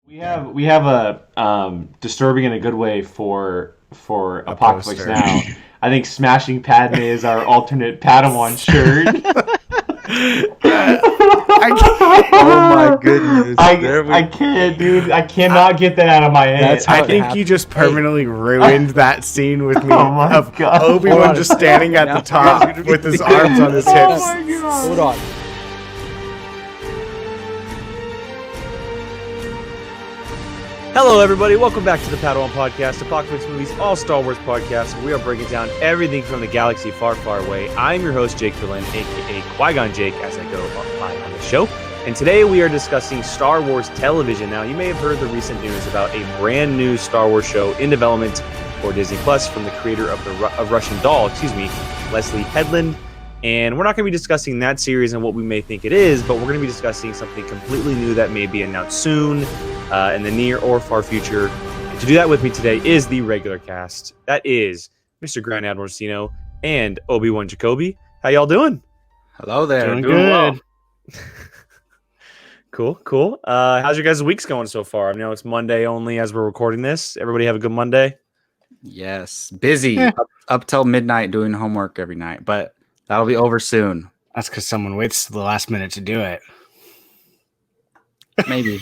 We have a disturbing in a good way for A Apocaflix poster. now. I think Smashing Padme is our alternate Padawan shirt. Oh my goodness. There I we can't, dude. I I, cannot get that out of my head. That's I how I it can't. think you just permanently ruined that scene with Oh me my of god. Hold Obi-Wan on. just standing at Now the you guys are top gonna be with his thinking- arms on his Oh hips. my god. Hold on. Hello, everybody. Welcome back to the Padawan Podcast, Apocaflix Movies All Star Wars Podcast. Where we are breaking down everything from the galaxy far, far away. I'm your host, Jake Berlin, aka Qui-Gon Jake, as I go by on the show. And today we are discussing Star Wars television. Now, you may have heard the recent news about a brand new Star Wars show in development for Disney Plus from the creator of Russian Doll, Leslie Headland. And we're not going to be discussing that series and what we may think it is, but we're going to be discussing something completely new that may be announced soon in the near or far future. And to do that with me today is the regular cast. That is Mr. Grand Admiral Cino and Obi-Wan Jacoby. How y'all doing? Hello there. Doing Doing good. well. Cool. How's your guys' weeks going so far? I know it's Monday only as we're recording this. Everybody have a good Monday? Yes. Busy up till midnight doing homework every night, but that'll be over soon. That's because someone waits to the last minute to do it. Maybe.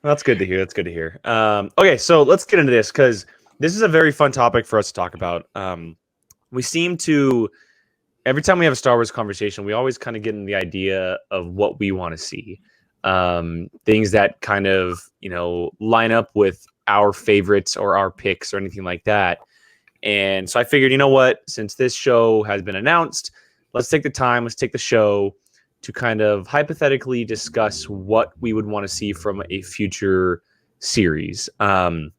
That's good to hear. Okay, so let's get into this because this is a very fun topic for us to talk about. We seem to, every time we have a Star Wars conversation, we always kind of get in the idea of what we want to see. Things that kind of, line up with our favorites or our picks or anything like that. And so I figured, you know what, since this show has been announced, let's take the show to kind of hypothetically discuss what we would want to see from a future series. And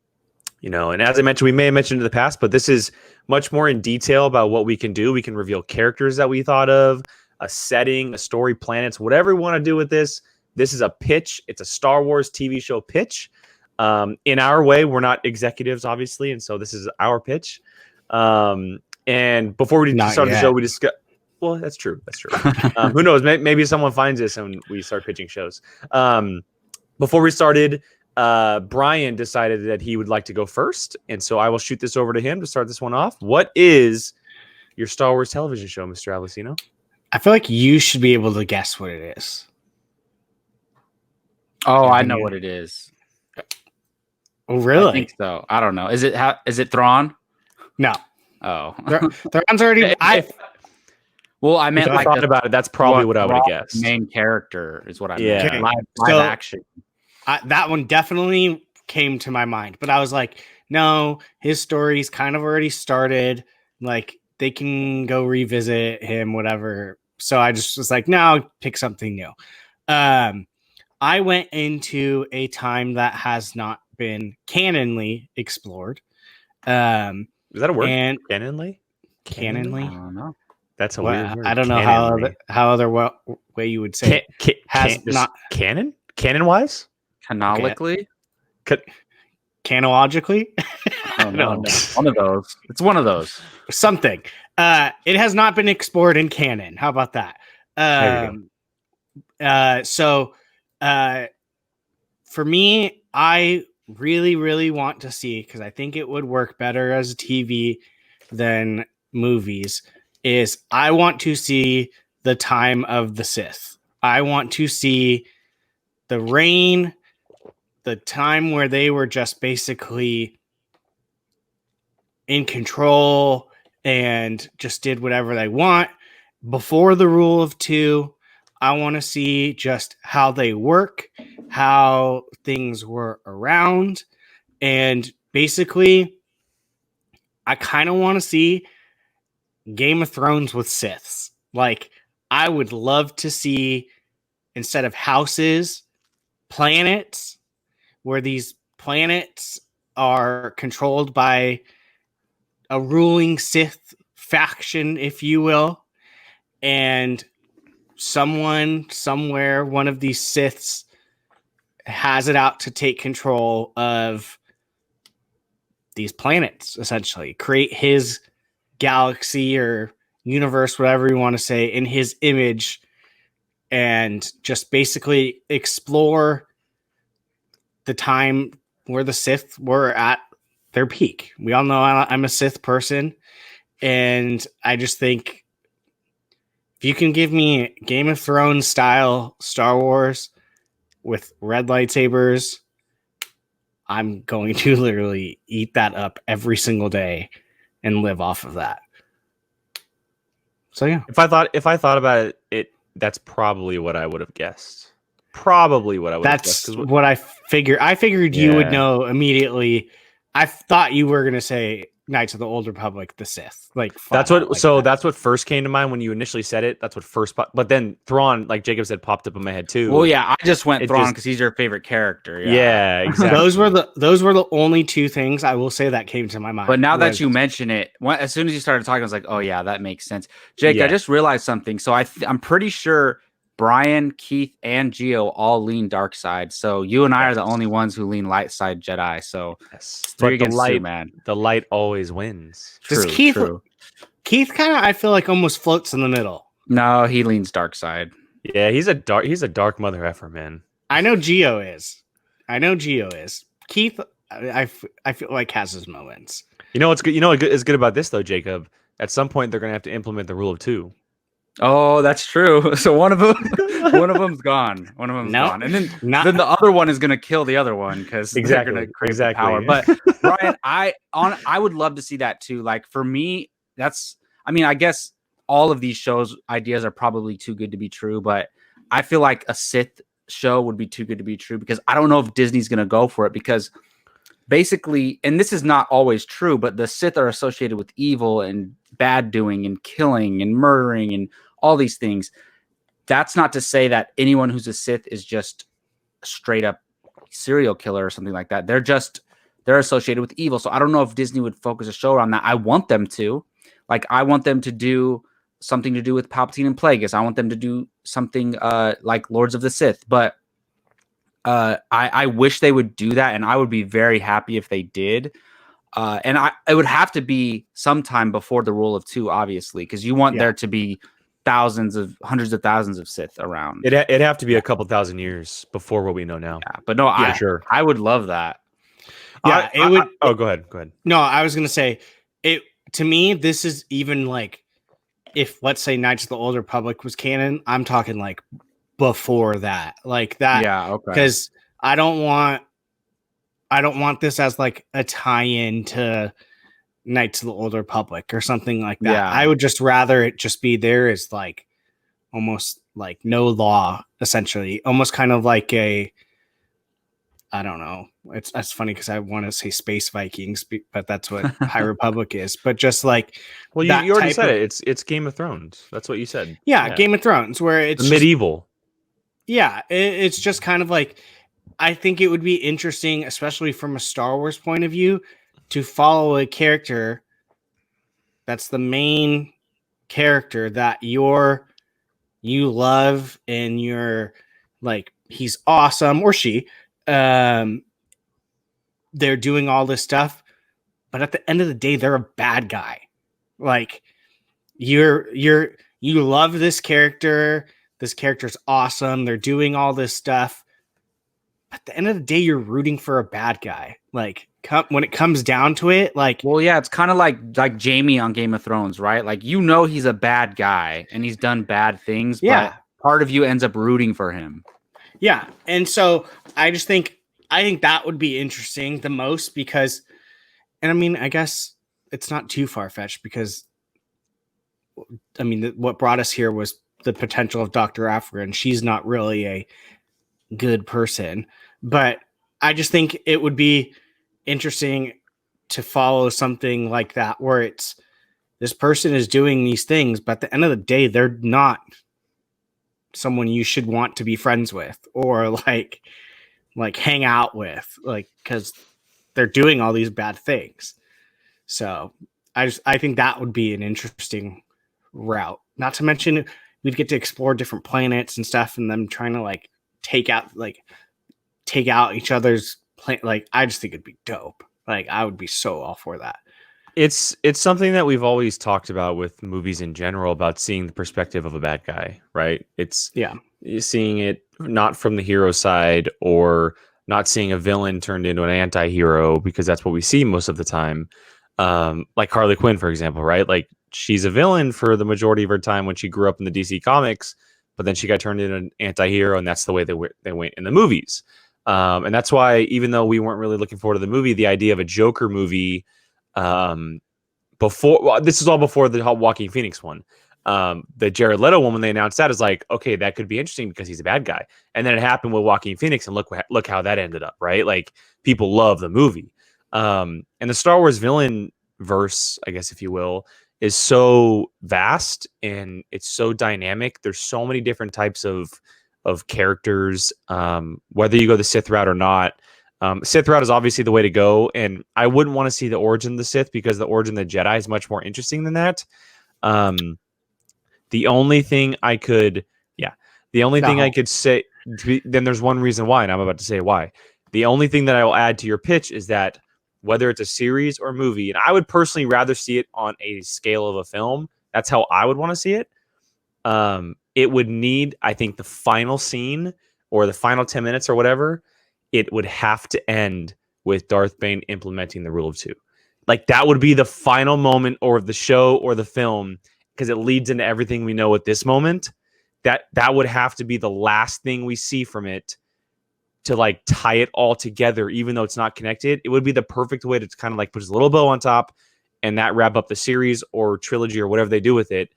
as I mentioned, we may have mentioned in the past, but this is much more in detail about what we can do. We can reveal characters that we thought of, a setting, a story, planets, whatever we want to do with this. This is a pitch. It's a Star Wars TV show pitch. In our way, we're not executives, obviously, and so this is our pitch. And before we start the show, we discuss. Well, that's true. Who knows? Maybe someone finds this and we start pitching shows. Before we started, Brian decided that he would like to go first, and so I will shoot this over to him to start this one off. What is your Star Wars television show, Mr. Avicino? I feel like you should be able to guess what it is. Oh, I know what it is. Oh, really? I think so. I don't know. Is it Thrawn? No. Oh. Thrawn's already... Well, I meant if I thought about it, that's probably what I would have guessed. Main character is what I meant. Yeah. Okay. Live action. That one definitely came to my mind, but I was like, no, his story's kind of already started. Like, they can go revisit him, whatever. So I just was like, no, pick something new. I went into a time that has not been canonly explored. Is that a word? And Canonly? canonly? I don't know. That's a weird word. I don't know how other way you would say it. Canon? Canon-wise? Canonically? Canologically? Oh, no. One of those. It's one of those. Something. It has not been explored in canon. How about that? So for me, I really, really want to see, because I think it would work better as a TV than movies, is I want to see the time of the Sith. I want to see the reign, the time where they were just basically in control and just did whatever they want. Before the rule of two, I want to see just how they work, how things were around, and basically, I kind of want to see Game of Thrones with Siths. Like, I would love to see, instead of houses, planets, where these planets are controlled by a ruling Sith faction, if you will, and someone somewhere, one of these Siths has it out to take control of these planets, essentially create his galaxy or universe, whatever you want to say, in his image, and just basically explore the time where the Sith were at their peak. We all know I'm a Sith person, and I just think if you can give me Game of Thrones style Star Wars with red lightsabers, I'm going to literally eat that up every single day and live off of that. So yeah, If I thought about it, that's probably what I would have guessed. Probably what I would have guessed. that's what I figured. I figured you would Yeah. know immediately. I thought you were gonna say Knights of the Old Republic, the Sith. Like That's flat what. out like So that. that's what first came to mind when you initially said it. That's what first. But then Thrawn, like Jacob said, popped up in my head too. Well, yeah, I just went It Thrawn just- because he's your favorite character. Yeah, exactly. Those were the only two things I will say that came to my mind. But now that was- you mention it, as soon as you started talking, I was like, oh yeah, that makes sense. Jake, Yeah. I just realized something. So I'm pretty sure Brian, Keith, and Gio all lean dark side. So you and I are the only ones who lean light side Jedi. So Yes. three But the against two, light, man. the light always wins. Does True, Keith true. Keith kind of I feel like almost floats in the middle. No, he leans dark side. Yeah, he's a dark mother effer, man. I know Gio is. Keith, I feel like has his moments. You know what's good? You know what is good about this though, Jacob? At some point, they're gonna have to implement the rule of two. Oh, that's true. So one of them's gone. One of them's No, gone, and then Not the other one is gonna kill the other one because Exactly, they're gonna crave exactly. power. But Brian, I would love to see that too. Like for me, I guess all of these shows ideas are probably too good to be true, but I feel like a Sith show would be too good to be true because I don't know if Disney's gonna go for it because basically, and this is not always true, but the Sith are associated with evil and bad doing and killing and murdering and all these things. That's not to say that anyone who's a Sith is just a straight up serial killer or something like that. They're associated with evil. So I don't know if Disney would focus a show around that. I want them to. Like, I want them to do something to do with Palpatine and Plagueis. I want them to do something like Lords of the Sith. But I wish they would do that, and I would be very happy if they did. And it would have to be sometime before the rule of two, obviously, because you want there to be hundreds of thousands of Sith around. It'd have to be a couple thousand years before what we know now. Yeah, but no, I would love that. Yeah, it would. Go ahead. No, I was gonna say it. To me, this is even like if let's say Knights of the Old Republic was canon. I'm talking like before that, like that. Yeah, okay. Because I don't want this as like a tie-in to Knights of the Old Republic or something like that. Yeah. I would just rather it just be there as like almost like no law, essentially, almost kind of like I don't know. That's funny because I want to say Space Vikings, but that's what High Republic is. But just like, Well, that you already type said of- it. It's Game of Thrones. That's what you said. yeah, Game of Thrones, where it's just- medieval. yeah, it's just kind of like, I think it would be interesting, especially from a Star Wars point of view, to follow a character that's the main character that you love and you're like, he's awesome, or she. They're doing all this stuff, but at the end of the day, they're a bad guy. Like you love this character. This character's awesome. They're doing all this stuff. But at the end of the day, you're rooting for a bad guy. Like when it comes down to it, like, Well, yeah, it's kind of like Jaime on Game of Thrones, right? Like, you know, he's a bad guy and he's done bad things, Yeah. but part of you ends up rooting for him. yeah. And so I think that would be interesting the most because, and I mean, I guess it's not too far fetched because, I mean, what brought us here was the potential of Dr. Aphra, and she's not really a good person, but I just think it would be interesting to follow something like that where it's this person is doing these things, but at the end of the day, they're not someone you should want to be friends with or like hang out with, like, because they're doing all these bad things. So I think that would be an interesting route. Not to mention we'd get to explore different planets and stuff, and them trying to like take out each other's planet. Like, I just think it'd be dope. Like, I would be so all for that. It's something that we've always talked about with movies in general, about seeing the perspective of a bad guy, right? It's Yeah. seeing it not from the hero side or not seeing a villain turned into an anti-hero, because that's what we see most of the time. Like Harley Quinn, for example, right? Like she's a villain for the majority of her time when she grew up in the DC comics, but then she got turned into an anti-hero, and that's the way they went in the movies. And that's why, even though we weren't really looking forward to the movie, the idea of a Joker movie, this is all before the Joaquin Phoenix one. The Jared Leto one, when they announced that, is like, okay, that could be interesting because he's a bad guy. And then it happened with Joaquin Phoenix, and look how that ended up, right? Like, people love the movie. And the Star Wars villain verse, I guess, if you will, is so vast and it's so dynamic. There's so many different types of characters, whether you go the Sith route or not. Sith route is obviously the way to go, and I wouldn't want to see the origin of the Sith, because the origin of the Jedi is much more interesting than that. The only thing I could say, then there's one reason why, and I'm about to say why. The only thing that I will add to your pitch is that whether it's a series or movie, and I would personally rather see it on a scale of a film. That's how I would want to see it. It would need, I think, the final scene or the final 10 minutes or whatever, it would have to end with Darth Bane implementing the rule of 2. Like, that would be the final moment, or the show or the film, because it leads into everything we know at this moment. That would have to be the last thing we see from it to like tie it all together, even though it's not connected. It would be the perfect way to kind of like put a little bow on top and that wrap up the series or trilogy or whatever they do with it.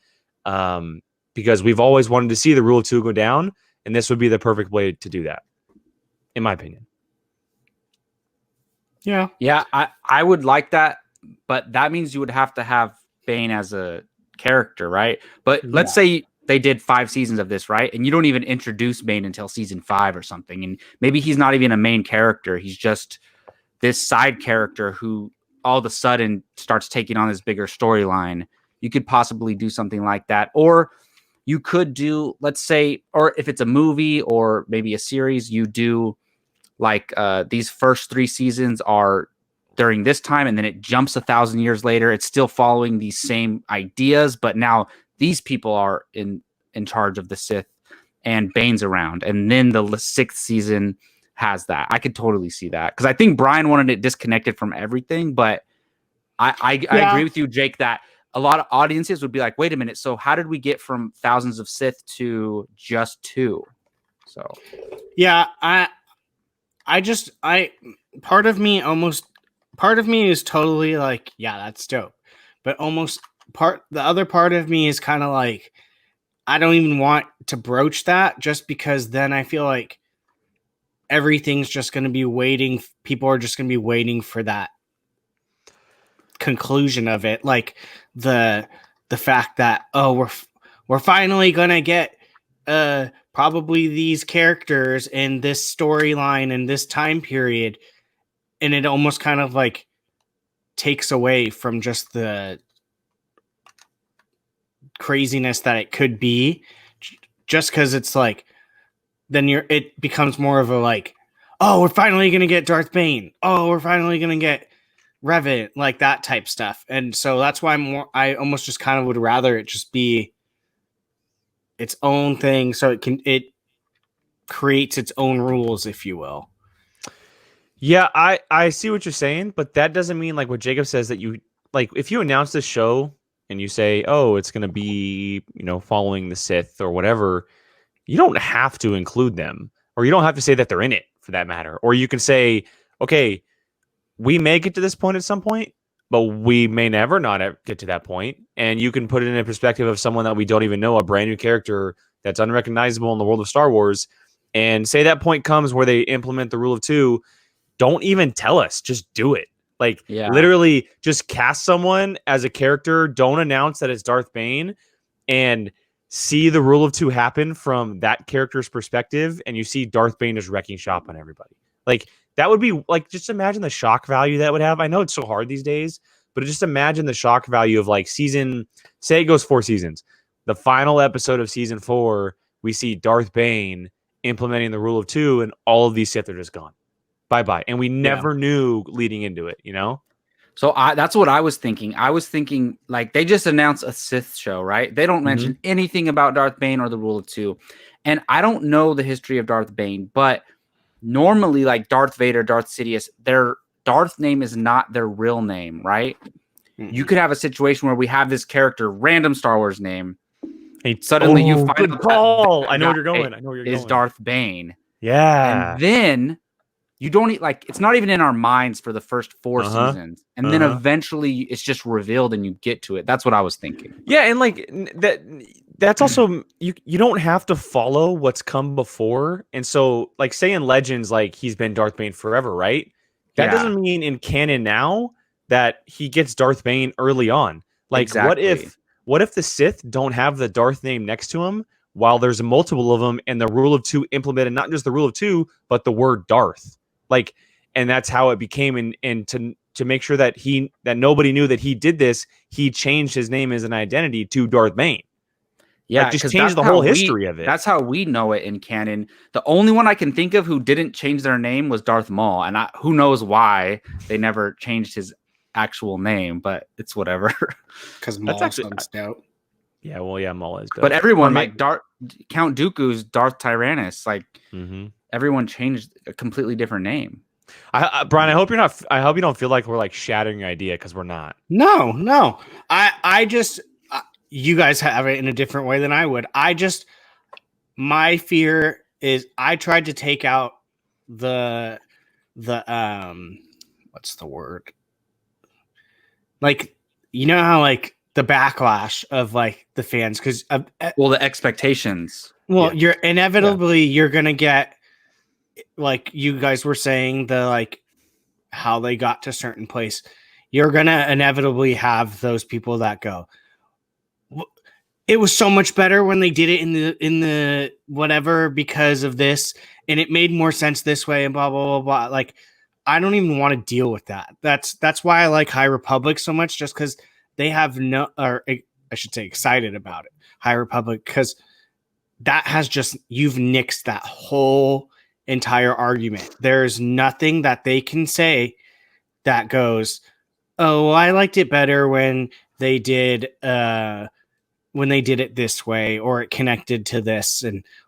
Because we've always wanted to see the rule of 2 go down, and this would be the perfect way to do that, in my opinion. Yeah. Yeah, I would like that, but that means you would have to have Bane as a character, right? But let's say they did 5 seasons of this, right? And you don't even introduce Bane until season 5 or something. And maybe he's not even a main character. He's just this side character who all of a sudden starts taking on this bigger storyline. You could possibly do something like that. Or you could do, let's say, or if it's a movie or maybe a series, you do like these first 3 seasons are during this time, and then it jumps 1,000 years later. It's still following these same ideas, but now these people are in charge of the Sith, and Bane's around. And then the 6th season has that. I could totally see that, because I think Brian wanted it disconnected from everything, but I agree with you, Jake, that a lot of audiences would be like, wait a minute, so how did we get from thousands of Sith to just 2? So yeah, part of me is totally like, yeah, that's dope. But the other part of me is kind of like, I don't even want to broach that, just because then I feel like everything's just going to be waiting. People are just going to be waiting for that conclusion of it. Like the fact that, oh, we're finally going to get probably these characters in this storyline in this time period. And it almost kind of like takes away from just the craziness that it could be, just because it's like, then it becomes more of a like, oh, we're finally going to get Darth Bane. Oh, we're finally going to get Revan, like that type stuff. And so that's why I almost just kind of would rather it just be its own thing, so it creates its own rules, if you will. Yeah, I see what you're saying, but that doesn't mean, like what Jacob says, that you, like, if you announce this show and you say, oh, it's going to be, following the Sith or whatever, you don't have to include them, or you don't have to say that they're in it, for that matter. Or you can say, okay, we may get to this point at some point, but we may never not get to that point. And you can put it in a perspective of someone that we don't even know, a brand new character that's unrecognizable in the world of Star Wars, and say that point comes where they implement the rule of 2. Don't even tell us, just do it. Like, literally just cast someone as a character. Don't announce that it's Darth Bane, and see the rule of 2 happen from that character's perspective. And you see Darth Bane just wrecking shop on everybody. Like, that would be like, just imagine the shock value that would have. I know it's so hard these days, but just imagine the shock value of like say it goes 4 seasons. The final episode of season 4, we see Darth Bane implementing the rule of 2, and all of these Sith are just gone. Bye-bye. And we never knew leading into it, So that's what I was thinking. I was thinking, like, they just announced a Sith show, right? They don't mention anything about Darth Bane or the rule of 2. And I don't know the history of Darth Bane, but normally like Darth Vader, Darth Sidious, their Darth name is not their real name, right? You could have a situation where we have this character, random Star Wars name. Suddenly you find good out call. that I know where guy you're going. I know where you're is going. Darth Bane. Yeah. And then you don't like it's not even in our minds for the first 4 seasons. And then eventually it's just revealed and you get to it. That's what I was thinking. Yeah, and like that's also you don't have to follow what's come before. And so like say in Legends, like he's been Darth Bane forever, right? That doesn't mean in canon now that he gets Darth Bane early on. Like exactly. what if the Sith don't have the Darth name next to him while there's multiple of them and the rule of 2 implemented not just the rule of 2 but the word Darth? Like, and that's how it became. And to make sure that nobody knew that he did this, he changed his name as an identity to Darth Bane. Yeah, like, just changed the whole history of it. That's how we know it in canon. The only one I can think of who didn't change their name was Darth Maul, and who knows why they never changed his actual name, but it's whatever. Because Maul sounds dope. Yeah, well, yeah, Maul is dope. But everyone, like Count Dooku's Darth Tyrannus, like everyone changed a completely different name. Brian, I hope you don't feel like we're like shattering your idea, because we're not. No. I just you guys have it in a different way than I would. My fear is I tried to take out the what's the word? Like, you know how like the backlash of like the fans, because the expectations. Well, you're inevitably you're gonna get, like you guys were saying, the like how they got to a certain place. You're gonna inevitably have those people that go, it was so much better when they did it in the whatever because of this, and it made more sense this way, and blah blah blah blah. Like, I don't even want to deal with that. That's why I like High Republic so much, just because they have or I should say excited about it. High Republic, because that has just, you've nixed that whole entire argument. There's nothing that they can say that goes, oh, well, I liked it better when they did it this way, or it connected to this,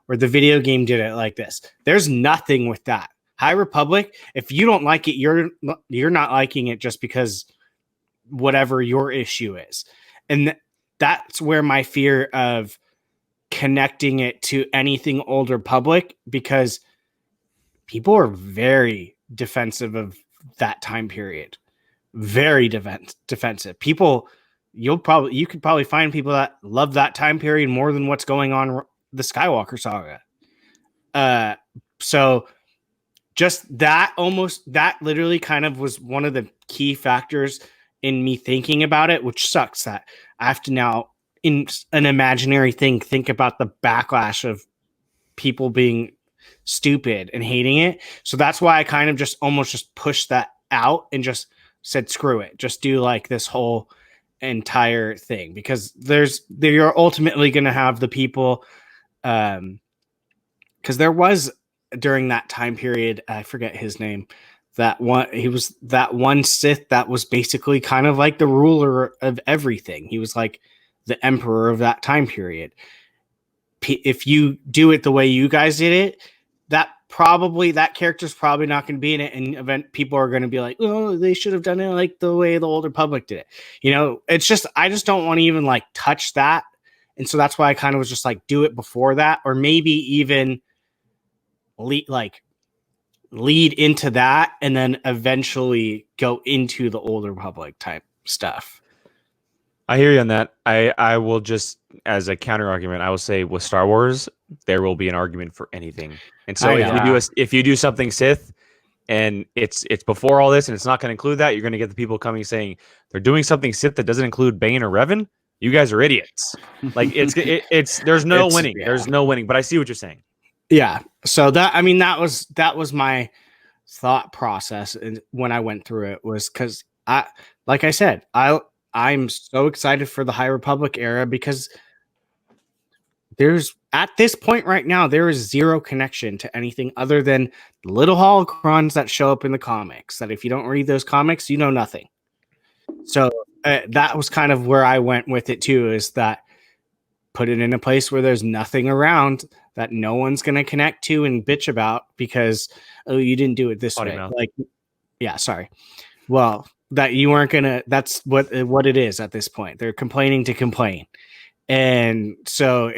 or the video game did it like this. There's nothing with that. High Republic, if you don't like it, you're not liking it just because whatever your issue is. And that's where my fear of connecting it to anything Old Republic, because people are very defensive of that time period. Very defensive. People, you could probably find people that love that time period more than what's going on the Skywalker saga. So just that literally kind of was one of the key factors in me thinking about it, which sucks that I have to now, in an imaginary thing, think about the backlash of people being stupid and hating it. So that's why I kind of just almost just pushed that out and just said, screw it. Just do like this whole entire thing, because you're ultimately going to have the people, because there was, during that time period, I forget his name, he was that one Sith that was basically kind of like the ruler of everything. He was like the emperor of that time period. If you do it the way you guys did it, that character's probably not going to be in it, and people are going to be like, oh, they should have done it like the way the Old Republic did it. You know, it's just, I just don't want to even like touch that. And so that's why I kind of was just like, do it before that, or maybe even lead into that and then eventually go into the Old Republic type stuff. I hear you on that. I will just, as a counter argument, I will say with Star Wars, there will be an argument for anything. And so if you do something Sith and it's before all this and it's not going to include that, you're going to get the people coming saying they're doing something Sith that doesn't include Bane or Revan. You guys are idiots. Like there's no winning. Yeah. There's no winning, but I see what you're saying. Yeah. So that was my thought process, and when I went through it, was because like I said, I'm so excited for the High Republic era, because there's, at this point right now, there is zero connection to anything other than little holocrons that show up in the comics, that if you don't read those comics, you know nothing. So that was kind of where I went with it too, is that put it in a place where there's nothing around that no one's going to connect to and bitch about because, oh, you didn't do it this Potty way. mouth. Like, yeah, sorry. Well, that you weren't going to, that's what it is at this point. They're complaining to complain. And so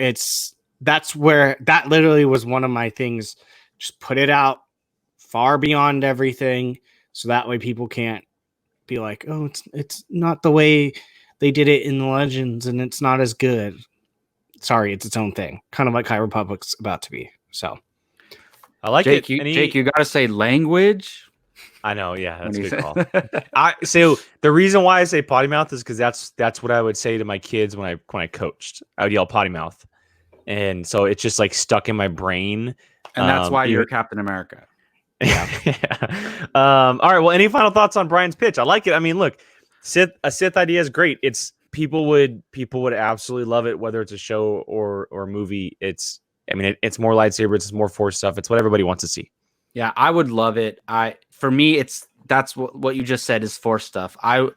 that's where that literally was one of my things. Just put it out far beyond everything. So that way people can't be like, oh, it's not the way they did it in the Legends and it's not as good. Sorry, it's its own thing. Kind of like High Republic's about to be. So I like Jake, it. Jake, you got to say language. I know. Yeah, that's a when good you call. say- So the reason why I say potty mouth is because that's what I would say to my kids when I coached. I would yell potty mouth, and so it's just like stuck in my brain. And that's why you're even- Captain America. Yeah. All right. Well, any final thoughts on Brian's pitch? I like it. I mean, look, a Sith idea is great. It's people would absolutely love it, whether it's a show or a movie. It's more lightsabers, it's more Force stuff. It's what everybody wants to see. Yeah, I would love it. For me, that's what you just said is Force stuff. I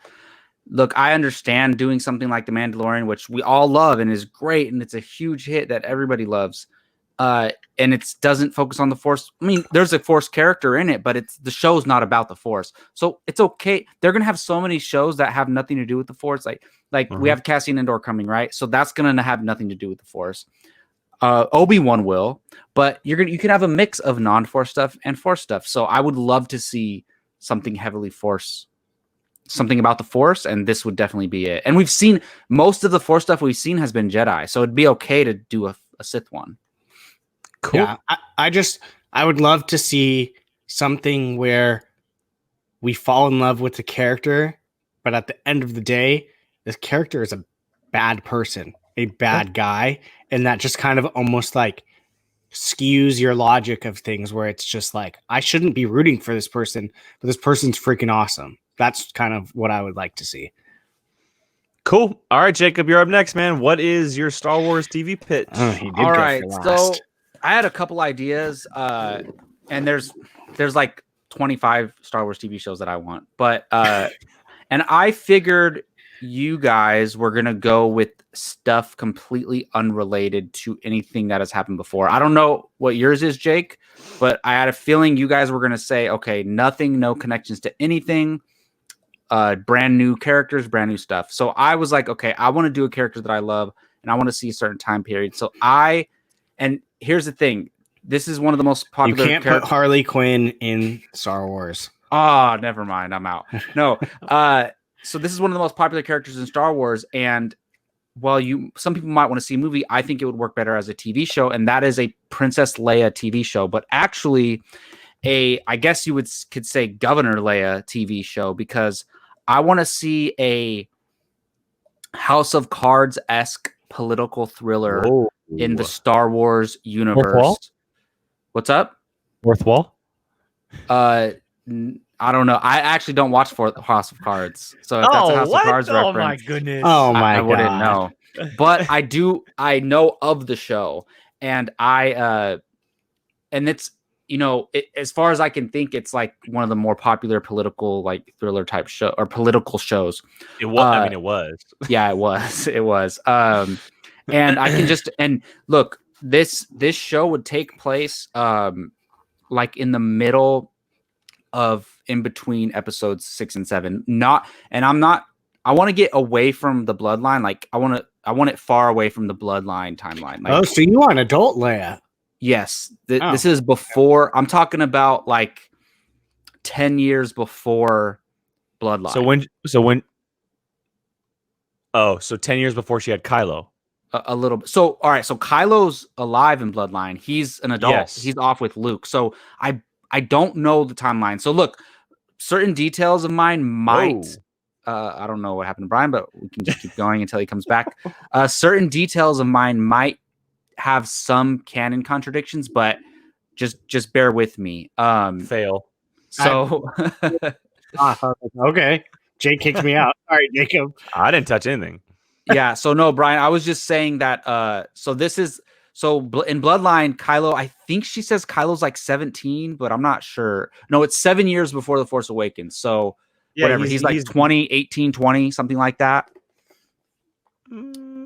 understand doing something like The Mandalorian, which we all love and is great, and it's a huge hit that everybody loves. And it doesn't focus on the Force. I mean, there's a Force character in it, but the show's not about the Force, so it's okay. They're gonna have so many shows that have nothing to do with the Force, like we have Cassian Andor coming, right? So that's gonna have nothing to do with the Force. Obi-Wan will, but you can have a mix of non-Force stuff and Force stuff. So I would love to see something heavily Force, something about the Force, and this would definitely be it. And we've seen most of the Force stuff we've seen has been Jedi, so it'd be okay to do a Sith one. Cool. Yeah, I would love to see something where we fall in love with the character, but at the end of the day, this character is a bad person, a bad guy, and that just kind of almost like skews your logic of things where it's just like, I shouldn't be rooting for this person, but this person's freaking awesome. That's kind of what I would like to see. Cool. All right, Jacob, you're up next, man. What is your Star Wars TV pitch? Oh, he did All go right, for so last. I had a couple ideas, and there's like 25 Star Wars TV shows that I want, but and I figured you guys were gonna go with stuff completely unrelated to anything that has happened before. I don't know what yours is, Jake, but I had a feeling you guys were gonna say, okay, nothing, no connections to anything, brand new characters, brand new stuff. So I was like, okay, I want to do a character that I love, and I want to see a certain time period. So and here's the thing. This is one of the most popular. You can't put Harley Quinn in Star Wars. Oh, never mind. I'm out. No. So this is one of the most popular characters in Star Wars. And while some people might want to see a movie, I think it would work better as a TV show. And that is a Princess Leia TV show, but actually I guess you could say Governor Leia TV show, because I want to see a House of Cards-esque political thriller in the Star Wars universe. What's up? Fourth Wall? I don't know. I actually don't watch House of Cards. So if that's a House of Cards reference, Oh my goodness. Oh my I god. wouldn't know. But I know of the show, and and it's, as far as I can think, it's like one of the more popular political, like thriller type show or political shows. It was. It was. Yeah, it was. It was. And I can look, this show would take place like in the middle of in between episodes 6 and 7. I want to get away from the bloodline. Like I want it far away from the bloodline timeline. Like, So you want adult Leia? Yes. This is before. I'm talking about like 10 years before bloodline. So 10 years before she had Kylo. A little bit. So, all right. So Kylo's alive in Bloodline. He's an adult. Yes. He's off with Luke. So I don't know the timeline. So look, certain details of mine might. I don't know what happened to Brian, but we can just keep going until he comes back. Certain details of mine might have some canon contradictions, but just bear with me. Fail. So Okay. Jake kicked me out. All right, Jacob. I didn't touch anything. yeah. So no, Brian, I was just saying that. So in Bloodline, Kylo, I think she says Kylo's like 17, but I'm not sure. No, it's 7 years before The Force Awakens. So whatever. He's like 20, 18, 20, something like that.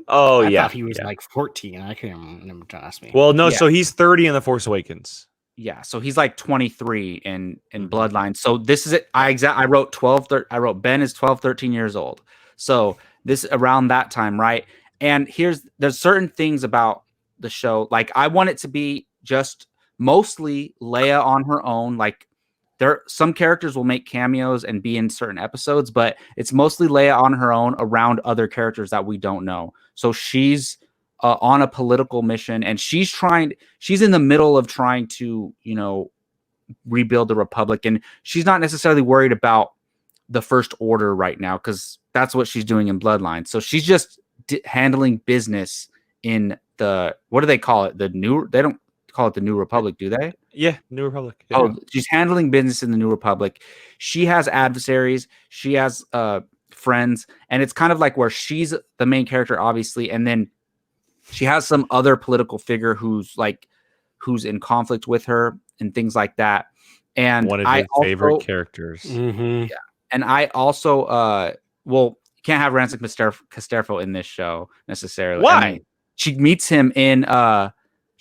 Oh I yeah, thought he was yeah. like 14. I can't remember. Don't ask me. Well, no. Yeah. So he's 30 in the Force Awakens. Yeah, so he's like 23 in Mhm. Bloodline. So this is it. I wrote 12 I wrote Ben is 12 13 years old. So this around that time, right? And there's certain things about the show, like I want it to be just mostly Leia on her own. Like some characters will make cameos and be in certain episodes, but it's mostly Leia on her own around other characters that we don't know. So she's on a political mission, and she's in the middle of trying to, rebuild the Republic, and she's not necessarily worried about the First Order right now because that's what she's doing in Bloodline. So she's just handling business in what do they call it? They don't call it the New Republic, do they? Yeah, New Republic. Yeah. Oh, she's handling business in the New Republic. She has adversaries. She has friends, and it's kind of like where she's the main character, obviously, and then she has some other political figure who's in conflict with her and things like that. And One of his favorite characters. Mm-hmm. Yeah. And I also you can't have Rancic Casterfo in this show necessarily. Why? I mean, she meets him in Bloodline.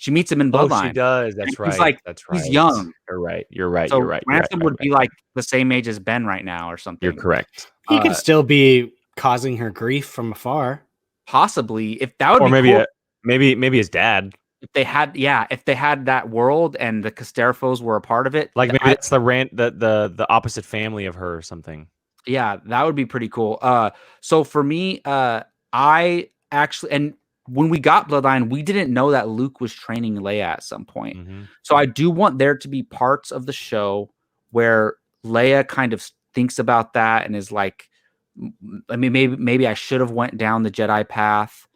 Oh, she does. That's And right. he's young. You're right. You're right. So You're right. Rancid would be like the same age as Ben right now or something. You're correct. He could still be causing her grief from afar. Possibly, if that would Or be maybe cool. maybe his dad. If they had that world and the Casterfos were a part of it, Like maybe that's the opposite family of her or something. yeah, that would be pretty cool. So for me, I actually, and when we got Bloodline, we didn't know that Luke was training Leia at some point. Mm-hmm. So I do want there to be parts of the show where Leia kind of thinks about that and is like, I mean, maybe I should have went down the Jedi path,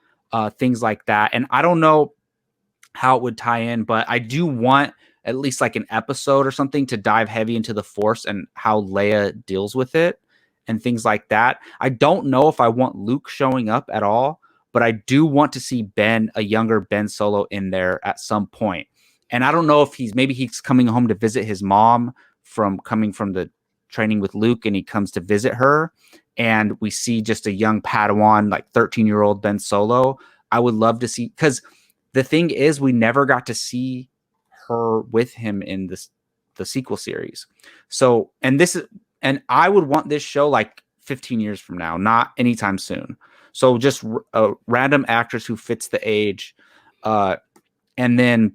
things like that. And I don't know how it would tie in, but I do want at least like an episode or something to dive heavy into the Force and how Leia deals with it and things like that. I don't know if I want Luke showing up at all, but I do want to see a younger Ben Solo in there at some point. And I don't know if he's coming home to visit his mom coming from the training with Luke, and he comes to visit her, and we see just a young Padawan, like 13-year-old Ben Solo. I would love to see, because the thing is, we never got to see her with him in the sequel series. So, and I would want this show like 15 years from now, not anytime soon. So just a random actress who fits the age. And then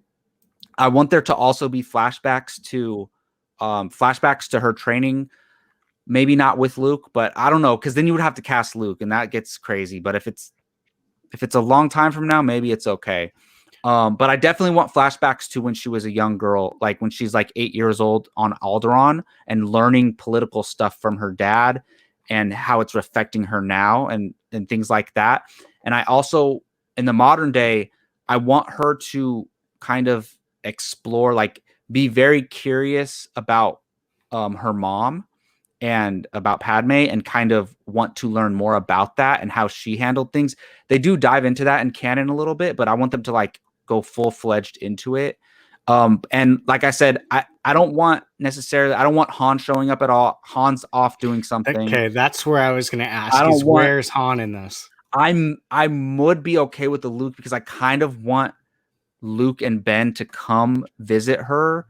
I want there to also be flashbacks to her training. Maybe not with Luke, but I don't know, because then you would have to cast Luke, and that gets crazy. But if it's a long time from now, maybe it's okay. But I definitely want flashbacks to when she was a young girl, like when she's like 8 years old on Alderaan and learning political stuff from her dad and how it's affecting her now and things like that. And I also, in the modern day, I want her to kind of explore, like be very curious about her mom and about Padme, and kind of want to learn more about that and how she handled things. They do dive into that in canon a little bit, but I want them to like go full-fledged into it. And like I said, I don't want Han showing up at all. Han's off doing something. Okay, that's where I was going to ask. Where's Han in this? I would be okay with the Luke, because I kind of want Luke and Ben to come visit her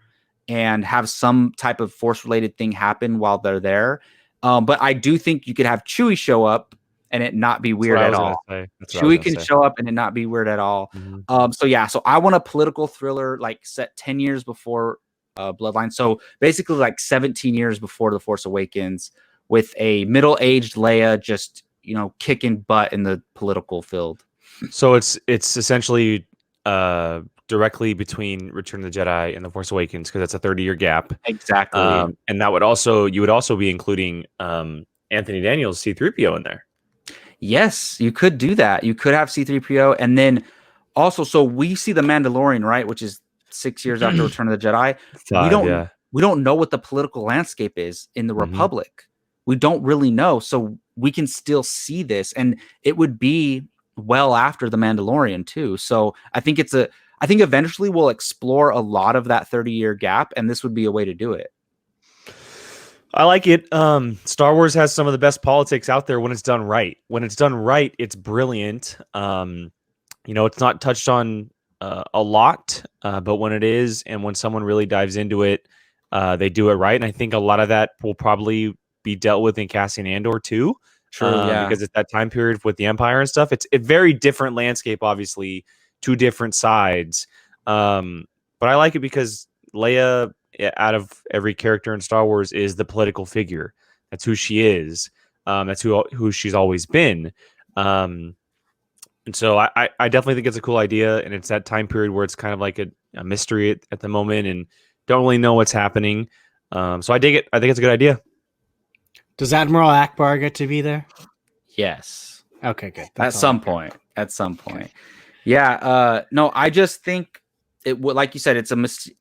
and have some type of Force-related thing happen while they're there. But I do think you could have Chewie show up and it not be weird at all. Chewie can show up and it not be weird at all. Mm-hmm. So I want a political thriller like set 10 years before Bloodline. So basically like 17 years before The Force Awakens, with a middle-aged Leia just, kicking butt in the political field. So it's essentially directly between Return of the Jedi and The Force Awakens, because that's a 30-year gap. Exactly. And that you would also be including Anthony Daniels C-3PO in there. Yes, you could do that. You could have C-3PO, and then also, so we see the Mandalorian, right, which is 6 years after Return of the Jedi. We don't know what the political landscape is in the Republic. We don't really know, so we can still see this, and it would be well after the Mandalorian too. So I think eventually we'll explore a lot of that 30-year gap, and this would be a way to do it. I like it. Star Wars has some of the best politics out there when it's done right. When it's done right, it's brilliant. It's not touched on a lot, but when it is, and when someone really dives into it, they do it right. And I think a lot of that will probably be dealt with in Cassian Andor too. True, yeah. Because it's that time period with the Empire and stuff. It's a very different landscape, obviously, two different sides. But I like it because Leia, out of every character in Star Wars, is the political figure. That's who she is. That's who she's always been. And so I definitely think it's a cool idea. And it's that time period where it's kind of like a mystery at the moment and don't really know what's happening. So I dig it. I think it's a good idea. Does Admiral Akbar get to be there? Yes. Okay, good. At some point. Yeah. No, I just think it would, like you said,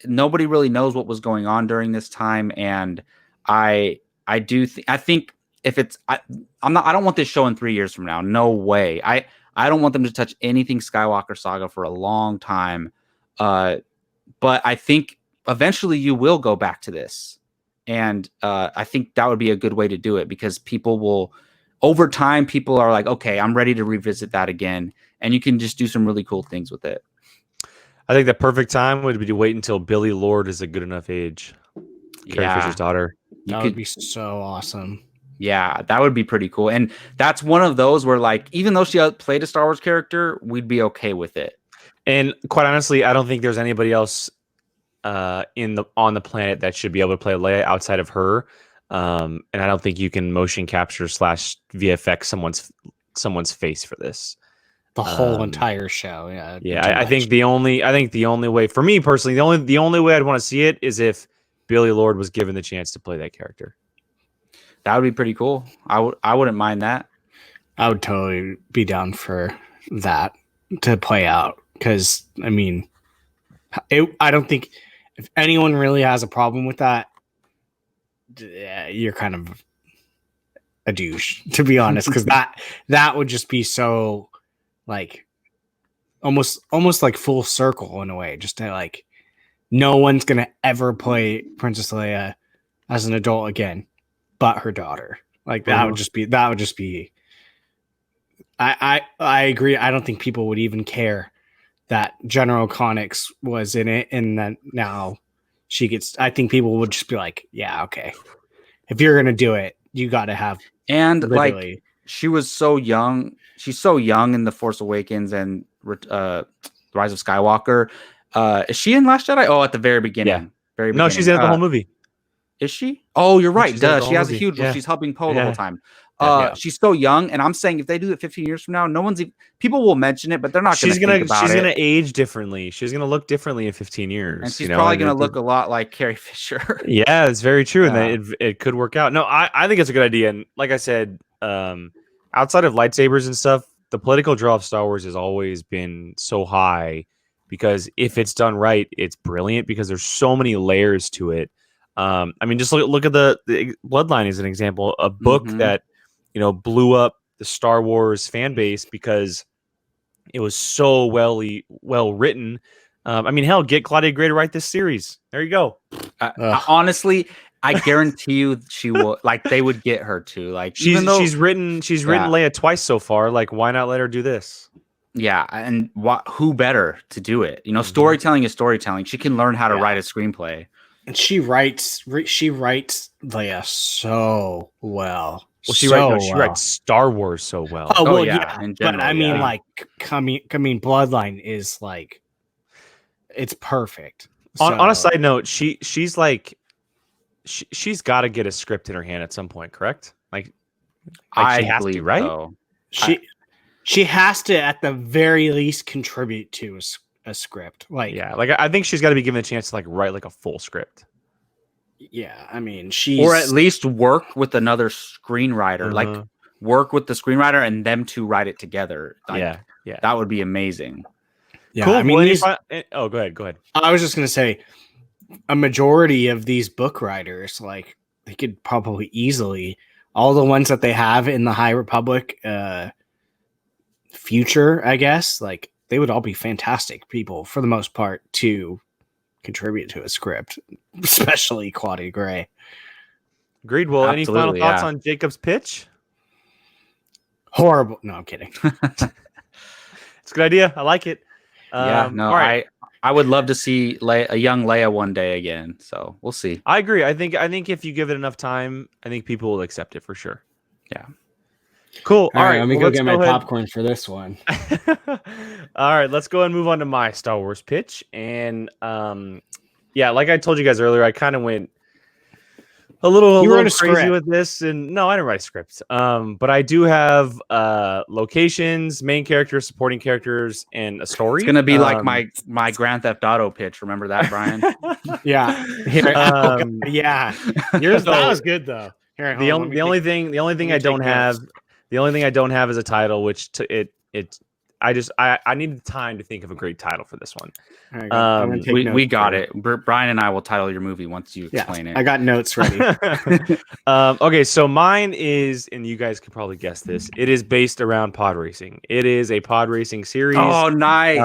nobody really knows what was going on during this time. And I think if it's, I don't want this show in 3 years from now. No way. I don't want them to touch anything Skywalker Saga for a long time. But I think eventually you will go back to this. And I think that would be a good way to do it because people will, over time, people are like, okay, I'm ready to revisit that again. And you can just do some really cool things with it. I think the perfect time would be to wait until Billy Lord is a good enough age. Carrie Fisher's daughter. That would be so awesome. Yeah, that would be pretty cool. And that's one of those where, like, even though she played a Star Wars character, we'd be okay with it. And quite honestly, I don't think there's anybody else on the planet that should be able to play Leia outside of her. And I don't think you can motion capture / VFX someone's face for this. The whole entire show, yeah. Yeah, I think the only way for me personally, the only way I'd want to see it is if Billy Lord was given the chance to play that character. That would be pretty cool. I wouldn't mind that. I would totally be down for that to play out because I mean, I don't think if anyone really has a problem with that, you're kind of a douche, to be honest, because that would just be so like almost like full circle in a way, just to like no one's gonna ever play Princess Leia as an adult again, but her daughter. Like that would just be. I agree. I don't think people would even care that General Connix was in it, and that now she gets. I think people would just be like, "Yeah, okay. If you're gonna do it, you got to have." And literally. like she was so young. She's so young in The Force Awakens and Rise of Skywalker. Is she in Last Jedi? Oh, at the very beginning. Yeah. Very beginning. No, she's in the whole movie. Is she? Oh, you're right. She's Duh. in the She has whole a huge. movie. Yeah. She's helping Poe the whole time. Yeah. She's so young, and I'm saying if they do it 15 years from now, people will mention it, but they're not going to think about it. She's gonna age differently. She's gonna look differently in 15 years, and she's probably going to look a lot like Carrie Fisher. Yeah, it's very true, and it could work out. No, I think it's a good idea, and like I said, outside of lightsabers and stuff, the political draw of Star Wars has always been so high because if it's done right, it's brilliant because there's so many layers to it. I mean, just look at the Bloodline as an example, a book that blew up the Star Wars fan base because it was so well written. I mean, hell, get Claudia Gray to write this series. There you go. Honestly, I guarantee you she will. Like they would get her to. Like she's written Leia twice so far. Like why not let her do this? Yeah, and who better to do it? Storytelling is storytelling. She can learn how to write a screenplay. And she writes Leia so well. Well, she writes Star Wars so well. Oh, well, yeah. In but general, I mean, like, Bloodline is like, it's perfect. On a side note, she's like, she's got to get a script in her hand at some point, correct? Like I she has to, right? So. She has to, at the very least, contribute to a script. Like, yeah, like I think she's got to be given a chance to like write like a full script. Yeah, I mean, or at least work with another screenwriter, like work with the screenwriter and them to write it together. Like, yeah, that would be amazing. Yeah, cool. I mean, go ahead. I was just gonna say, a majority of these book writers, like they could probably easily all the ones that they have in the High Republic future, I guess, like they would all be fantastic people for the most part to contribute to a script, especially Claudia Gray. Agreed. Well, any final Absolutely, thoughts yeah. on Jacob's pitch? Horrible. No, I'm kidding. It's a good idea. I like it. Yeah, no, all right. I would love to see a young Leia one day again. So we'll see. I agree. I think if you give it enough time, I think people will accept it for sure. Yeah. Cool. All right, let me well, go get my ahead. popcorn for this one. All right, let's go and move on to my Star Wars pitch. And yeah, like I told you guys earlier, I kind of went a little wrote a crazy script. with this. And no, I didn't write a script. But I do have locations, main characters, supporting characters, and a story. It's gonna be like my Grand Theft Auto pitch. Remember that, Brian? Yeah. Here, Um, God, yeah. Yours that was good though. Here, the only thing I don't have, is a title, which I need time to think of a great title for this one. We got it. Brian and I will title your movie once you explain it. I got notes ready. Okay, so mine is, and you guys could probably guess this. It is based around pod racing. It is a pod racing series. Oh, nice.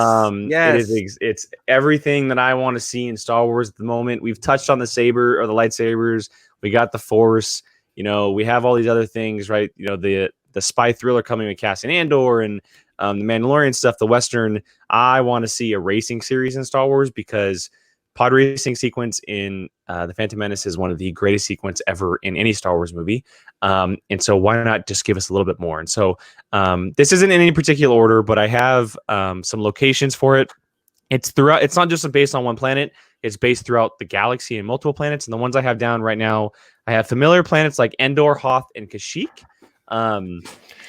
Yes. It's everything that I want to see in Star Wars at the moment. We've touched on the saber or the lightsabers. We got the Force. We have all these other things, right? The spy thriller coming with Cassian Andor and the Mandalorian stuff, the Western. I want to see a racing series in Star Wars because pod racing sequence in The Phantom Menace is one of the greatest sequence ever in any Star Wars movie. And so why not just give us a little bit more? And so this isn't in any particular order, but I have some locations for it. It's not just based on one planet. It's based throughout the galaxy and multiple planets. And the ones I have down right now, I have familiar planets like Endor, Hoth, and Kashyyyk.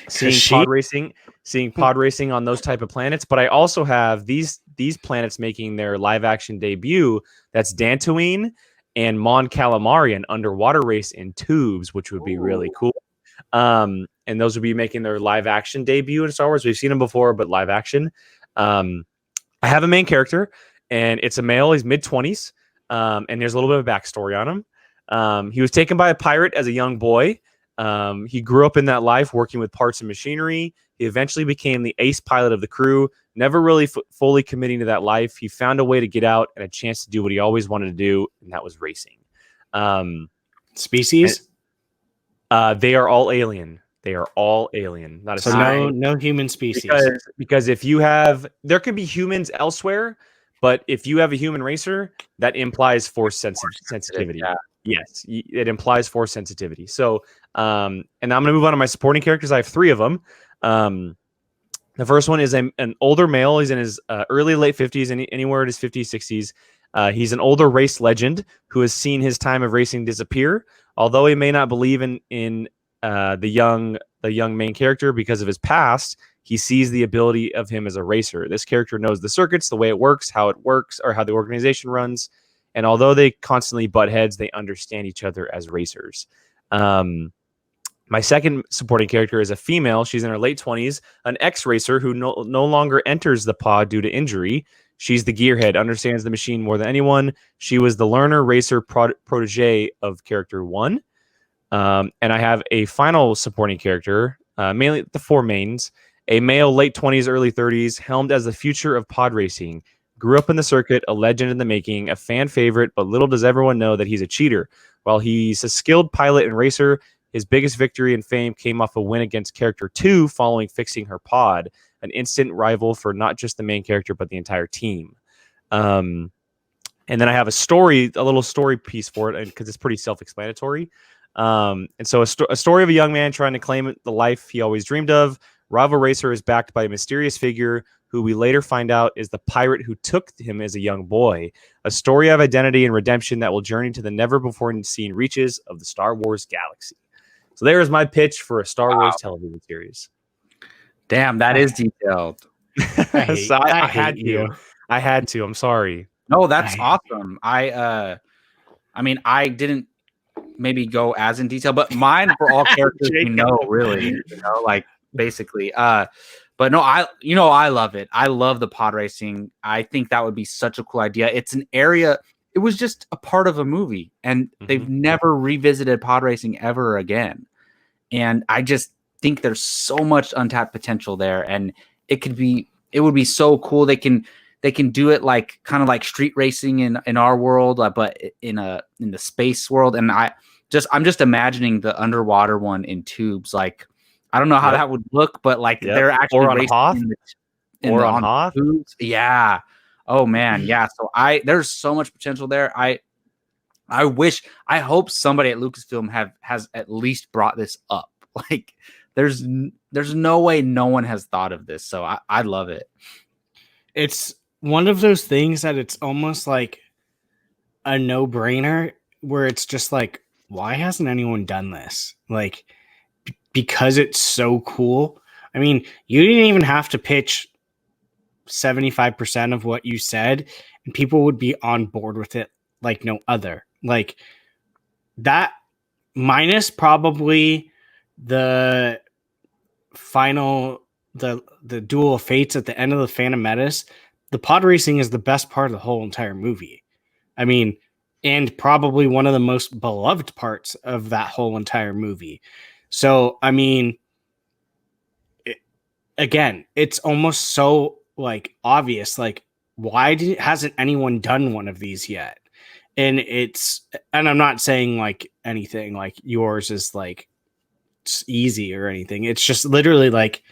Seeing pod racing on those type of planets, but I also have these planets making their live action debut. That's Dantooine and Mon Calamari, an underwater race in tubes, which would be really cool. And those would be making their live action debut in Star Wars. We've seen them before, but live action. I have a main character, and it's a male. He's mid-20s, and there's a little bit of backstory on him. He was taken by a pirate as a young boy. He grew up in that life working with parts and machinery. He eventually became the ace pilot of the crew, never really fully committing to that life. He found a way to get out and a chance to do what he always wanted to do, and that was racing. Species? They are all alien. They are all alien. Not a so no human species. Because if there could be humans elsewhere, but if you have a human racer, that implies force sensitivity. Yeah. Yes, it implies force sensitivity. So, and I'm going to move on to my supporting characters. I have 3 of them. The first one is an older male. He's in his early late 50s, and anywhere in his 50s, 60s. He's an older race legend who has seen his time of racing disappear. Although he may not believe in the young main character because of his past, he sees the ability of him as a racer. This character knows the circuits, the way it works, or how the organization runs. And although they constantly butt heads, they understand each other as racers. My second supporting character is a female. She's in her late 20s, an ex-racer who no longer enters the pod due to injury. She's the gearhead, understands the machine more than anyone. She was the learner racer protege of character 1. And I have a final supporting character, mainly the 4 mains. A male, late 20s, early 30s, helmed as the future of pod racing. Grew up in the circuit, a legend in the making, a fan favorite, but little does everyone know that he's a cheater. While he's a skilled pilot and racer, his biggest victory and fame came off a win against character 2 following fixing her pod, an instant rival for not just the main character, but the entire team. And then I have a little story piece for it because it's pretty self-explanatory. And so a story of a young man trying to claim the life he always dreamed of. Rival racer is backed by a mysterious figure who we later find out is the pirate who took him as a young boy. A story of identity and redemption that will journey to the never-before-seen reaches of the Star Wars galaxy. So there is my pitch for a Star Wars television series. Damn, that is detailed. I had to. I'm sorry. No, that's awesome. I mean, I didn't maybe go as in detail, but mine for all characters we know, really, like basically. But no, I love it. I love the pod racing. I think that would be such a cool idea. It's an area. It was just a part of a movie, and they've never revisited pod racing ever again. And I just think there's so much untapped potential there, and it would be so cool. They can do it like kind of like street racing in our world, but in the space world. And I'm just imagining the underwater one in tubes. Like, I don't know how that would look, but like they're actually or on racing Hoth, on Hoth. tubes. Yeah. Oh man. Yeah. So there's so much potential there. I hope somebody at Lucasfilm has at least brought this up. Like, there's no way no one has thought of this. So I love it. It's one of those things that it's almost like a no-brainer, where it's just like, why hasn't anyone done this? Like, because it's so cool. I mean, you didn't even have to pitch 75% of what you said, and people would be on board with it like no other. Like, that, minus probably the final, the duel of fates at the end of the Phantom Menace, the pod racing is the best part of the whole entire movie. I mean, and probably one of the most beloved parts of that whole entire movie. So, I mean, again, it's almost so like obvious. Like, why hasn't anyone done one of these yet? And I'm not saying like anything like yours is like easy or anything. It's just literally like,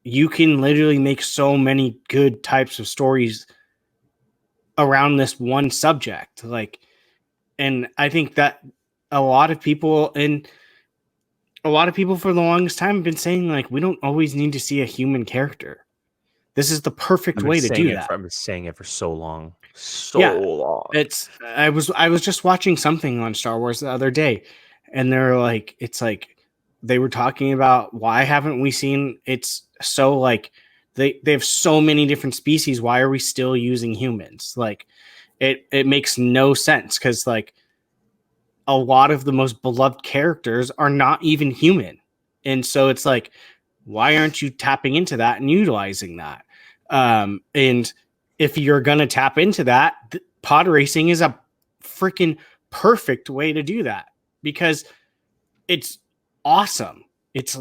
you can literally make so many good types of stories around this one subject. Like, and I think that a lot of people for the longest time have been saying like, we don't always need to see a human character. This is the perfect way to do that. I've been saying it for so long. Long. I was just watching something on Star Wars the other day, and they're like, it's like they were talking about, why haven't we seen, it's so like they have so many different species, why are we still using humans? Like, it makes no sense, because like a lot of the most beloved characters are not even human. And so it's like, why aren't you tapping into that and utilizing that? And if you're going to tap into that, pod racing is a freaking perfect way to do that, because it's awesome. It's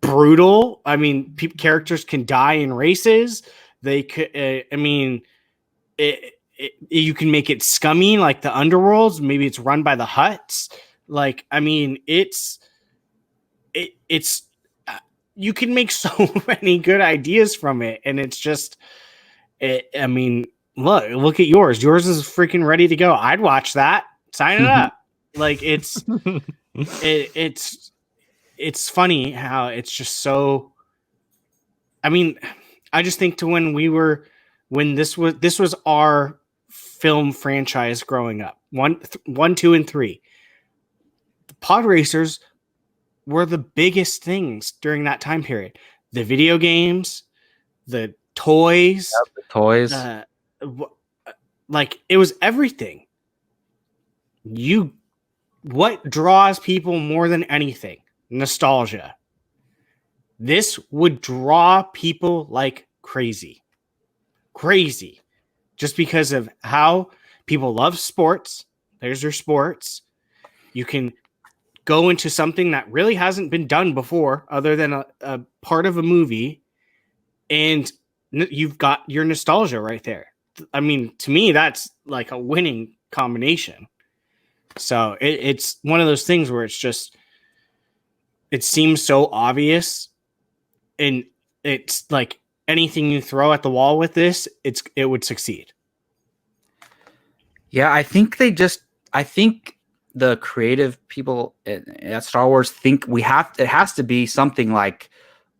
brutal. I mean, characters can die in races. They could, I mean, you can make it scummy like the underworlds. Maybe it's run by the Hutts. Like, I mean, it's you can make so many good ideas from it, and it's just, I mean, look at yours. Yours is freaking ready to go. I'd watch that. Sign it up. Like, it's it's funny how it's just so. I mean, I just think to when this was our film franchise growing up. 1, 2, and 3. The pod racers were the biggest things during that time period. The video games, the toys, like, it was everything. What draws people more than anything? Nostalgia. This would draw people like crazy, just because of how people love sports. There's their sports. You can go into something that really hasn't been done before, other than a part of a movie, and you've got your nostalgia right there. I mean, to me, that's like a winning combination. So it's one of those things where it's just, it seems so obvious, and it's like anything you throw at the wall with this, it would succeed. Yeah, I think the creative people at Star Wars think it has to be something like,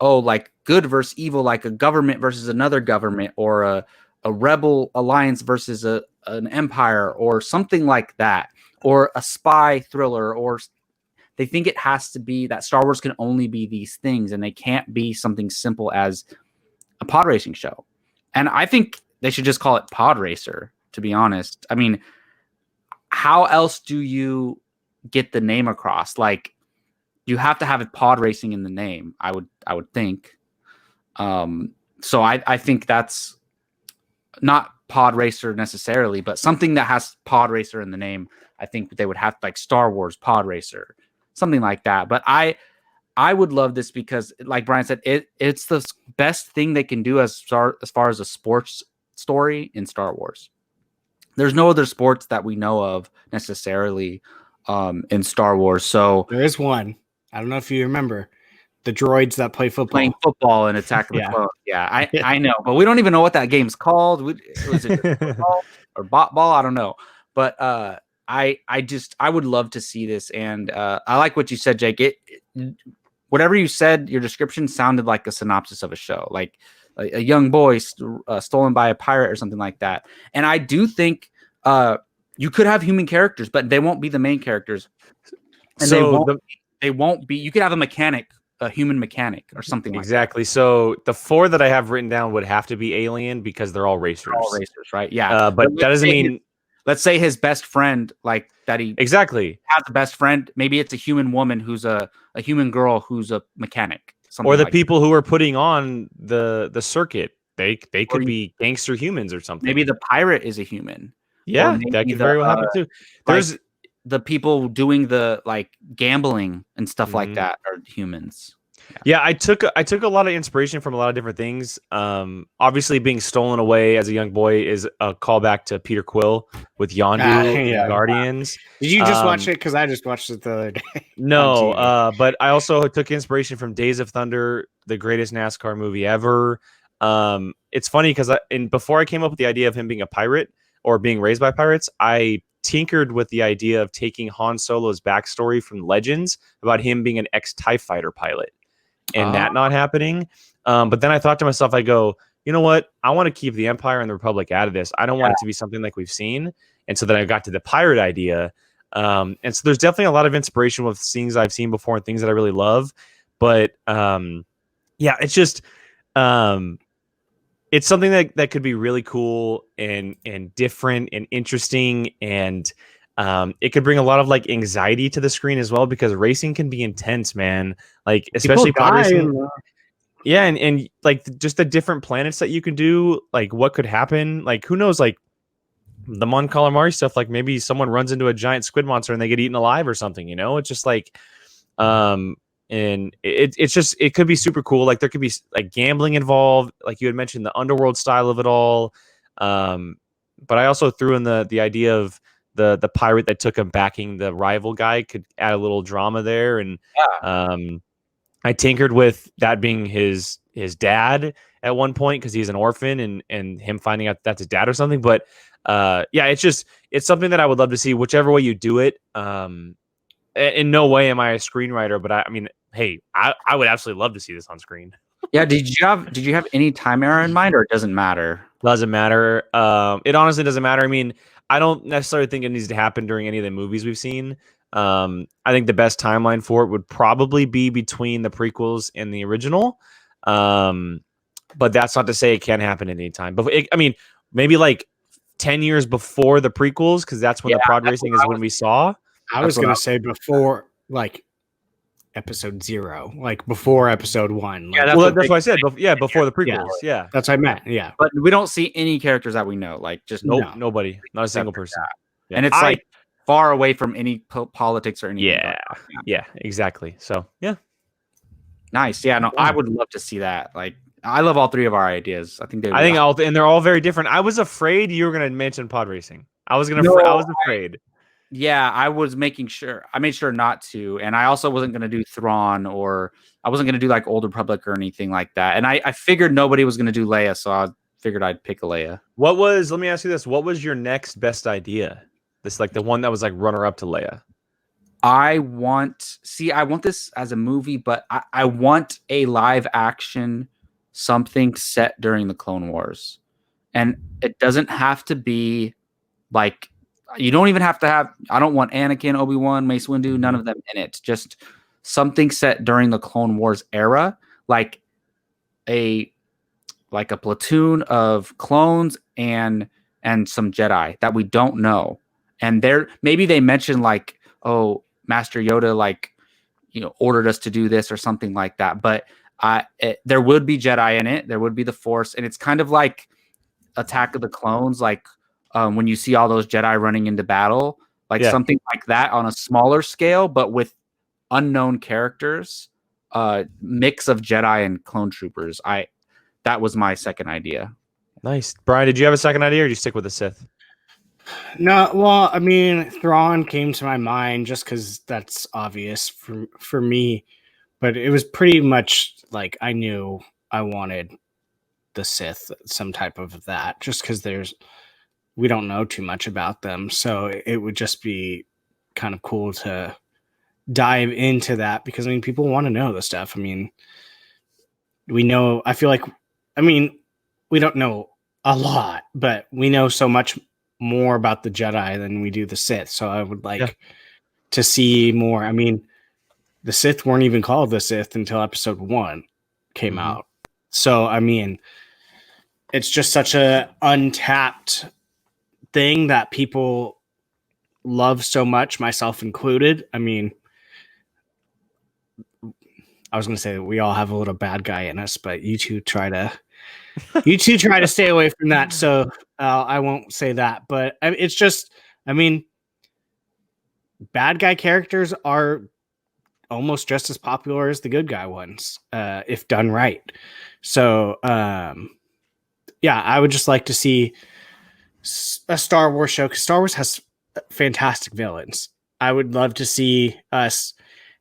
like good versus evil, like a government versus another government, or a rebel alliance versus an empire, or something like that, or a spy thriller, or they think it has to be that Star Wars can only be these things, and they can't be something simple as a pod racing show. And I think they should just call it Pod Racer, to be honest. I mean, how else do you get the name across? Like, you have to have pod racing in the name, I would think. So I think that's not Pod Racer necessarily, but something that has Pod Racer in the name. I think they would have, like, Star Wars Pod Racer, something like that. But I would love this because, like Brian said, it's the best thing they can do as far as a sports story in Star Wars. there's no other sports that we know of necessarily in Star Wars. So There is one. I don't know if you remember the droids that play football. playing football and Attack of the Yeah. Clones. Yeah, I know, but we don't even know what that game's called. Was it football or ball? I don't know. But I would love to see this, and I like what you said, Jake. Whatever you said, your description sounded like a synopsis of a show, like a young boy stolen by a pirate or something like that. And I do think you could have human characters, but they won't be the main characters, and they won't be. You could have a human mechanic, or something like that. Exactly. So the 4 that I have written down would have to be alien because they're all racers. All racers, right? Yeah, but that doesn't mean. Let's say his best friend, like that he exactly has a best friend. Maybe it's a human woman who's a human girl who's a mechanic. Or the people who are putting on the circuit. They could be gangster humans or something. Maybe the pirate is a human. Yeah, that could very well happen too. There's the people doing the gambling and stuff like that are humans. Yeah, I took a lot of inspiration from a lot of different things. Obviously, being stolen away as a young boy is a callback to Peter Quill with Yondu in Guardians. Did you just watch it? Because I just watched it the other day. No, but I also took inspiration from Days of Thunder, the greatest NASCAR movie ever. It's funny because before I came up with the idea of him being a pirate or being raised by pirates, I tinkered with the idea of taking Han Solo's backstory from Legends about him being an ex-TIE fighter pilot. And that not happening. But then I thought to myself, I go, you know what? I want to keep the Empire and the Republic out of this. I don't want it to be something like we've seen. And so then I got to the pirate idea. And so there's definitely a lot of inspiration with things I've seen before and things that I really love. But yeah, it's just it's something that could be really cool and different and interesting, and it could bring a lot of anxiety to the screen as well, because racing can be intense, man. Especially pod racing. Yeah, and just the different planets that you can do, what could happen, who knows, the Mon Calamari stuff, maybe someone runs into a giant squid monster and they get eaten alive or something, it's just and it could be super cool. There could be gambling involved, like you had mentioned, the underworld style of it all. But I also threw in the idea of the pirate that took him backing the rival guy could add a little drama there. And I tinkered with that being his dad at one point, because he's an orphan, and him finding out that's his dad or something. But yeah, it's something that I would love to see, whichever way you do it. In no way am I a screenwriter, but I mean, hey, I would absolutely love to see this on screen. Yeah. Did you have any time era in mind, or it doesn't matter? Doesn't matter. It honestly doesn't matter. I mean, I don't necessarily think it needs to happen during any of the movies we've seen. I think the best timeline for it would probably be between the prequels and the original. But that's not to say it can't happen at any time. But I mean, maybe 10 years before the prequels, because that's when the pod racing is when we saw. I was going to say before, episode 0, before episode 1. Yeah, that's what I said. Before the prequels. Yeah. That's what I meant. Yeah. But we don't see any characters that we know. Nobody. Not a single person. Yeah. And it's far away from any politics or anything. Yeah, exactly. So, yeah. Nice. Yeah, no, I would love to see that. I love all 3 of our ideas. I think and they're all very different. I was afraid you were going to mention pod racing. I was afraid. Yeah, I was making sure. I made sure not to, and I also wasn't going to do Thrawn, or I wasn't going to do Old Republic or anything like that. And I figured nobody was going to do Leia, so I figured I'd pick a Leia. Let me ask you this: what was your next best idea? This the one that was runner up to Leia. I want this as a movie, but I want a live action something set during the Clone Wars, and it doesn't have to be you don't even have to have. I don't want Anakin, Obi-Wan, Mace Windu, none of them in it. Just something set during the Clone Wars era, like a platoon of clones and some Jedi that we don't know. And maybe they mention Master Yoda ordered us to do this or something like that. But there would be Jedi in it. There would be the Force, and it's kind of like Attack of the Clones, when you see all those Jedi running into battle, something like that on a smaller scale, but with unknown characters, mix of Jedi and clone troopers. That was my second idea. Nice. Brian, did you have a second idea, or did you stick with the Sith? No, well, I mean, Thrawn came to my mind just because that's obvious for me, but it was pretty much like I knew I wanted the Sith, some type of that, just because we don't know too much about them, so it would just be kind of cool to dive into that because I mean, people want to know the stuff. I mean, we know. I feel like, I mean, we don't know a lot, but we know so much more about the Jedi than we do the Sith. So I would like to see more. I mean, the Sith weren't even called the Sith until Episode 1 came out. So I mean, it's just such a untapped thing that people love so much, myself included. I mean, I was going to say that we all have a little bad guy in us, but you two try to stay away from that. So I won't say that, but it's just, I mean, bad guy characters are almost just as popular as the good guy ones, if done right. So, yeah, I would just like to see a Star Wars show because Star Wars has fantastic villains. I would love to see us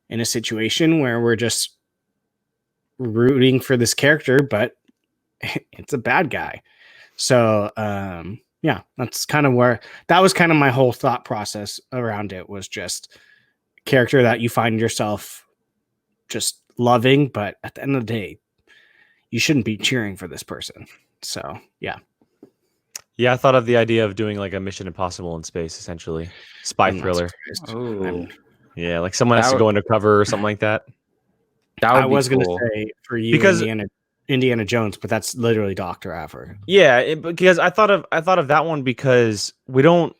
in a situation where we're just rooting for this character, but it's a bad guy. So, yeah, that's kind of that was kind of my whole thought process around it, was just a character that you find yourself just loving, but at the end of the day, you shouldn't be cheering for this person. So, yeah. Yeah, I thought of the idea of doing like a Mission Impossible in space, essentially. Spy thriller. Oh, Yeah, like someone has to go undercover or something like that. I was cool. going to say for you, Because Indiana Jones, but that's literally Dr. Aphra. Yeah, because I thought of that one because we don't,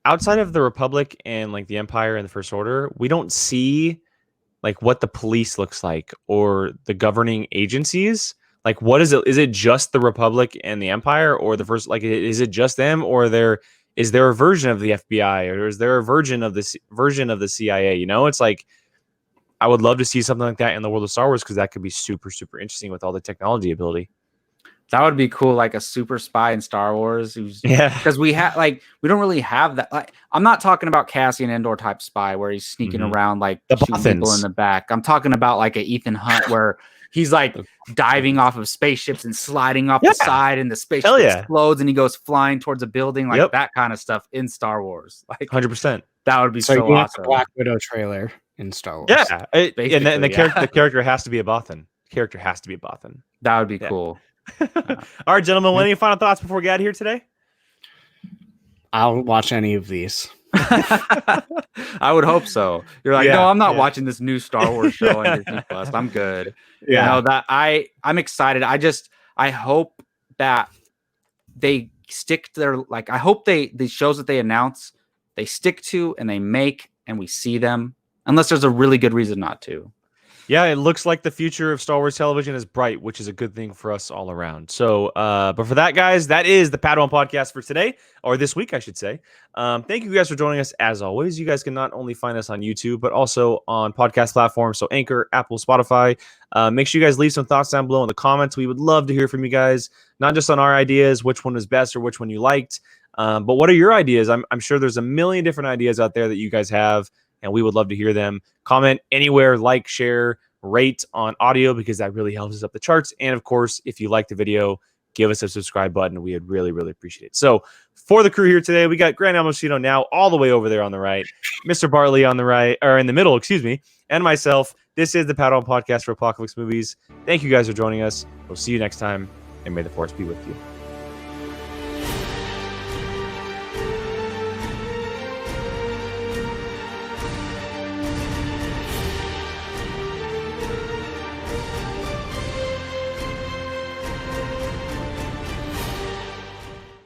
outside of the Republic and like the Empire and the First Order, we don't see like what the police looks like or the governing agencies. Like, what is it? Is it just the Republic and the Empire, or the first? Like, is it just them, or is there a version of the FBI, or is there a version of the CIA? You know, it's like I would love to see something like that in the world of Star Wars because that could be super super interesting with all the technology ability. That would be cool, like a super spy in Star Wars. Yeah, because we don't really have that. Like, I'm not talking about Cassian Andor type spy where he's sneaking around like the shooting people in the back. I'm talking about like a Ethan Hunt where he's like diving off of spaceships and sliding off the side, and the spaceship explodes and he goes flying towards a building, like that kind of stuff in Star Wars. Like 100%. That would be so you want awesome. the Black Widow trailer in Star Wars. Yeah, and the character has to be a Bothan. Character has to be a Bothan. That would be cool. All right, gentlemen, any final thoughts before we get out of here today? I'll watch any of these. I would hope so. You're like, no, I'm not watching this new Star Wars show on Disney Plus. I'm good. Yeah, you know, that I'm excited. I hope that they stick to their, like, I hope the shows that they announce, they stick to and they make, and we see them, unless there's a really good reason not to. Yeah, it looks like the future of Star Wars television is bright, which is a good thing for us all around. So, but for that, guys, that is the Padawan podcast for today, or this week, I should say. Thank you guys for joining us. As always, you guys can not only find us on YouTube, but also on podcast platforms, so Anchor, Apple, Spotify. Make sure you guys leave some thoughts down below in the comments. We would love to hear from you guys, not just on our ideas, which one was best or which one you liked, but what are your ideas? I'm sure there's a million different ideas out there that you guys have, and we would love to hear them. Comment anywhere, like, share, rate on audio, because that really helps us up the charts. And of course, if you like the video, give us a subscribe button. We would really, really appreciate it. So for the crew here today, we got Grant Almocino now all the way over there on the right, Mr. Bartley on the right, or in the middle, excuse me, and myself. This is the Padawan podcast for Apocaflix Movies. Thank you guys for joining us. We'll see you next time, and may the force be with you.